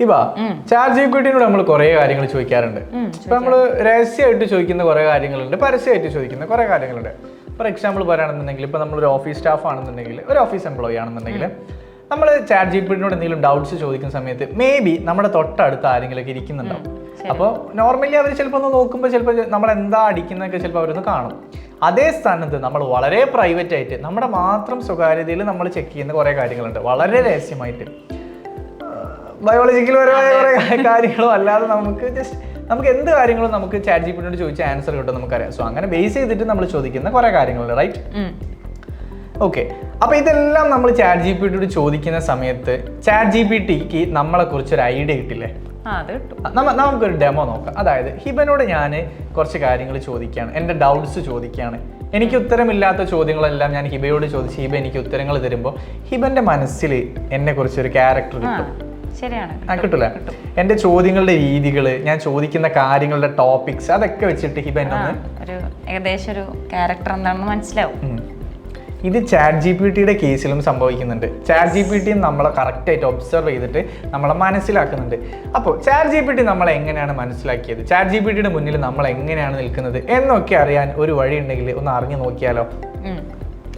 ഇപ്പൊ ചാറ്റ് ജിപിടിനോട് നമ്മൾ കുറെ കാര്യങ്ങൾ ചോദിക്കാറുണ്ട്. ഇപ്പൊ നമ്മൾ രഹസ്യമായിട്ട് ചോദിക്കുന്ന കുറെ കാര്യങ്ങളുണ്ട്, പരസ്യമായിട്ട് ചോദിക്കുന്ന കുറെ കാര്യങ്ങളുണ്ട്. ഫോർ എക്സാമ്പിൾ പറയുകയാണെന്നുണ്ടെങ്കിൽ ഇപ്പൊ നമ്മളൊരു ഓഫീസ് സ്റ്റാഫ് ആണെന്നുണ്ടെങ്കിൽ, ഒരു ഓഫീസ് എംപ്ലോയി ആണെന്നുണ്ടെങ്കിൽ, നമ്മൾ ചാറ്റ് ജിപിടിനോട് എന്തെങ്കിലും ഡൗട്ട്സ് ചോദിക്കുന്ന സമയത്ത് മേ ബി നമ്മുടെ തൊട്ടടുത്ത് ആരെങ്കിലൊക്കെ ഇരിക്കുന്നുണ്ടാവും. അപ്പോൾ നോർമലി അവർ ചിലപ്പോൾ ഒന്ന് നോക്കുമ്പോൾ ചിലപ്പോൾ നമ്മൾ എന്താ അടിക്കുന്നതൊക്കെ ചിലപ്പോൾ അവരൊന്ന് കാണും. അതേ സ്ഥാനത്ത് നമ്മൾ വളരെ പ്രൈവറ്റ് ആയിട്ട് നമ്മുടെ മാത്രം സ്വകാര്യതയിൽ നമ്മൾ ചെക്ക് ചെയ്യുന്ന കുറേ കാര്യങ്ങളുണ്ട്, വളരെ രഹസ്യമായിട്ട്. ബയോളജിക്കൽപരമായ കുറേ കാര്യങ്ങളും അല്ലാതെ നമുക്ക് എന്ത് കാര്യങ്ങളും നമുക്ക് ചാറ്റ് ജിപിടിയോട് ചോദിച്ച ആൻസർ കിട്ടും, നമുക്കറിയാം. സോ അങ്ങനെ ബേസ് ചെയ്തിട്ട് നമ്മൾ ചോദിക്കുന്ന കുറേ കാര്യങ്ങളുണ്ട്, റൈറ്റ്? ഓക്കെ. അപ്പോൾ ഇതെല്ലാം നമ്മൾ ചാറ്റ് ജിപിടിയോട് ചോദിക്കുന്ന സമയത്ത് ചാറ്റ് ജിപിടിക്ക് നമ്മളെ കുറിച്ചൊരു ഐഡിയ കിട്ടില്ലേ? നമുക്കൊരു ഡെമോ നോക്കാം. അതായത് ഹിബനോട് ഞാൻ കുറച്ച് കാര്യങ്ങൾ ചോദിക്കുകയാണ്, എൻ്റെ ഡൗട്ട്സ് ചോദിക്കുകയാണ്. എനിക്ക് ഉത്തരമില്ലാത്ത ചോദ്യങ്ങളെല്ലാം ഞാൻ ഹിബയോട് ചോദിച്ച് ഹിബ എനിക്ക് ഉത്തരങ്ങൾ തരുമ്പോൾ ഹിബന്റെ മനസ്സിൽ എന്നെ കുറിച്ചൊരു ക്യാരക്ടർ കിട്ടും. കിട്ടില്ല? എൻ്റെ ചോദ്യങ്ങളുടെ രീതികൾ, ഞാൻ ചോദിക്കുന്ന കാര്യങ്ങളുടെ ടോപ്പിക്സ്, അതൊക്കെ വെച്ചിട്ട് ഹിബ ഏകദേശം ഒരു ക്യാരക്ടർ എന്താണെന്ന് മനസ്സിലാവും. ഇത് ചാറ്റ് ജിപിടിയുടെ കേസിലും സംഭവിക്കുന്നുണ്ട്. ചാറ്റ് ജിപിടി നമ്മളെ കറക്റ്റായിട്ട് ഒബ്സർവ് ചെയ്തിട്ട് നമ്മളെ മനസ്സിലാക്കുന്നുണ്ട്. അപ്പോൾ ചാറ്റ് ജിപിടി നമ്മളെ എങ്ങനെയാണ് മനസ്സിലാക്കിയത്, ചാറ്റ് ജിപിടിയുടെ മുന്നിൽ നമ്മൾ എങ്ങനെയാണ് നിൽക്കുന്നത് എന്നൊക്കെ അറിയാൻ ഒരു വഴി ഉണ്ടെങ്കിൽ ഒന്ന് അറിഞ്ഞു നോക്കിയാലോ?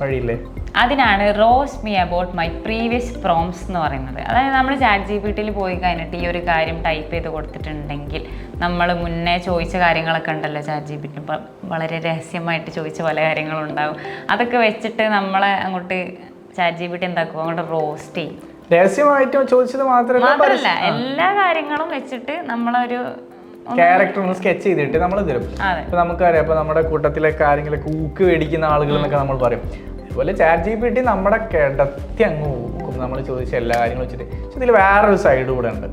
വഴിയില്ലേ? അതിനാണ് rose me about my previous proms എന്ന് പറയുന്നത്. അതായത് നമ്മൾ ചാറ്റ് ജിപിടിയിൽ പോയി കഴിഞ്ഞിട്ട് ഈ ഒരു കാര്യം ടൈപ്പ് ചെയ്ത് കൊടുത്തിട്ടുണ്ടെങ്കിൽ നമ്മൾ മുന്നേ ചോദിച്ച കാര്യങ്ങളൊക്കെ ഉണ്ടല്ലോ ചാറ്റ് ജിപിടി, ഇപ്പം വളരെ രഹസ്യമായിട്ട് ചോദിച്ച പല കാര്യങ്ങളും ഉണ്ടാവും. അതൊക്കെ വെച്ചിട്ട് നമ്മളെ അങ്ങോട്ട് ചാറ്റ് ജിപിടി എന്താക്കും, അങ്ങോട്ട് റോസ്റ്റ് ചെയ്യും. രഹസ്യമായിട്ട് ചോദിച്ചത് മാത്രമല്ല എല്ലാ കാര്യങ്ങളും വെച്ചിട്ട് നമ്മളൊരു ക്യാരക്ടർ ഒന്ന് സ്കെച്ച് ചെയ്തിട്ട് നമ്മൾ തരും. ഇപ്പൊ നമുക്കറിയാം, ഇപ്പൊ നമ്മുടെ കൂട്ടത്തിലൊക്കെ ആരെങ്കിലും ഊക്ക് മേടിക്കുന്ന ആളുകൾ എന്നൊക്കെ നമ്മൾ പറയും. അതുപോലെ ചാറ്റ് ജിപിടി നമ്മുടെ കിടത്തി അങ്ങ് ഊക്കും നമ്മൾ ചോദിച്ച എല്ലാ കാര്യങ്ങളും വെച്ചിട്ട്. പക്ഷെ ഇതിൽ വേറൊരു സൈഡ് കൂടെ ഉണ്ട്.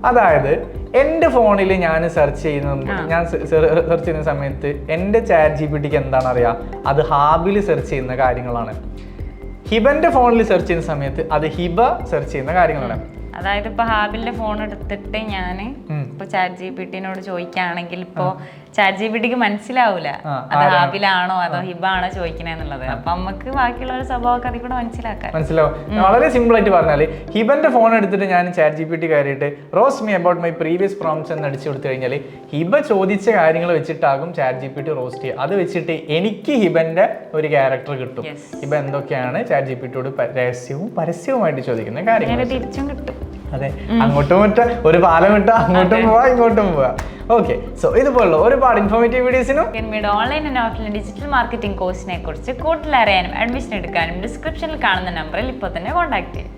അതായത് എൻ്റെ ഫോണിൽ ഞാൻ സെർച്ച് ചെയ്യുന്ന സമയത്ത് എൻ്റെ ചാറ്റ് ജിപിടിക്ക് എന്താണ് അറിയാം, അത് ഹാബിൽ സെർച്ച് ചെയ്യുന്ന കാര്യങ്ങളാണ്. ഹിബന്റെ ഫോണിൽ സെർച്ച് ചെയ്യുന്ന സമയത്ത് അത് ഹിബ സെർച്ച് ചെയ്യുന്ന കാര്യങ്ങളാണ്. അതായത് ഇപ്പൊ ഹാബിന്റെ ഫോൺ എടുത്തിട്ട് ഞാൻ ഇപ്പൊ ചാറ്റ് ജിപിടിനോട് ചോദിക്കുകയാണെങ്കിൽ ഇപ്പൊ ചാറ്റ് ജിപിടിക്ക് മനസ്സിലാവൂല അത് ഹാബിലാണോ അതോ ഹിബാണോ ചോദിക്കണെന്നുള്ളത്. അപ്പൊ നമുക്ക് ബാക്കിയുള്ള സ്വഭാവമൊക്കെ അതിൽ കൂടെ മനസ്സിലാവും. വളരെ സിമ്പിൾ ആയിട്ട് പറഞ്ഞാൽ ഹിബന്റെ ഫോൺ എടുത്തിട്ട് ഞാൻ ചാറ്റ് ജിപിടി കയറിയിട്ട് rose me about my previous proms എന്ന് അടിച്ചു കൊടുത്തു കഴിഞ്ഞാൽ ഹിബ ചോദിച്ച കാര്യങ്ങൾ വെച്ചിട്ടാകും ചാറ്റ് ജിപിടി റോസ്റ്റ് ചെയ്യുക. അത് വെച്ചിട്ട് എനിക്ക് ഹിബന്റെ ഒരു ക്യാരക്ടർ കിട്ടും. ഹിബ എന്തൊക്കെയാണ് ചാറ്റ് ജിപിടിയോട് രഹസ്യവും പരസ്യവുമായിട്ട് ചോദിക്കുന്ന കാര്യങ്ങൾ തിരിച്ചും കിട്ടും. അതെ, അങ്ങോട്ടും ഒരു പാലം ഇട്ടാ അങ്ങോട്ടും പോവാ ഇങ്ങോട്ടും പോവാ. ഓക്കെ, സോ ഇതുപോലുള്ള ഒരുപാട് ഇൻഫോർമേറ്റീവ് വീഡിയോസിനും online and offline digital marketing കോഴ്സിനെ കുറിച്ച് കൂടുതൽ അറിയാനും അഡ്മിഷൻ എടുക്കാനും ഡിസ്ക്രിപ്ഷനിൽ കാണുന്ന നമ്പറിൽ ഇപ്പോൾ തന്നെ കോൺടാക്ട് ചെയ്യും.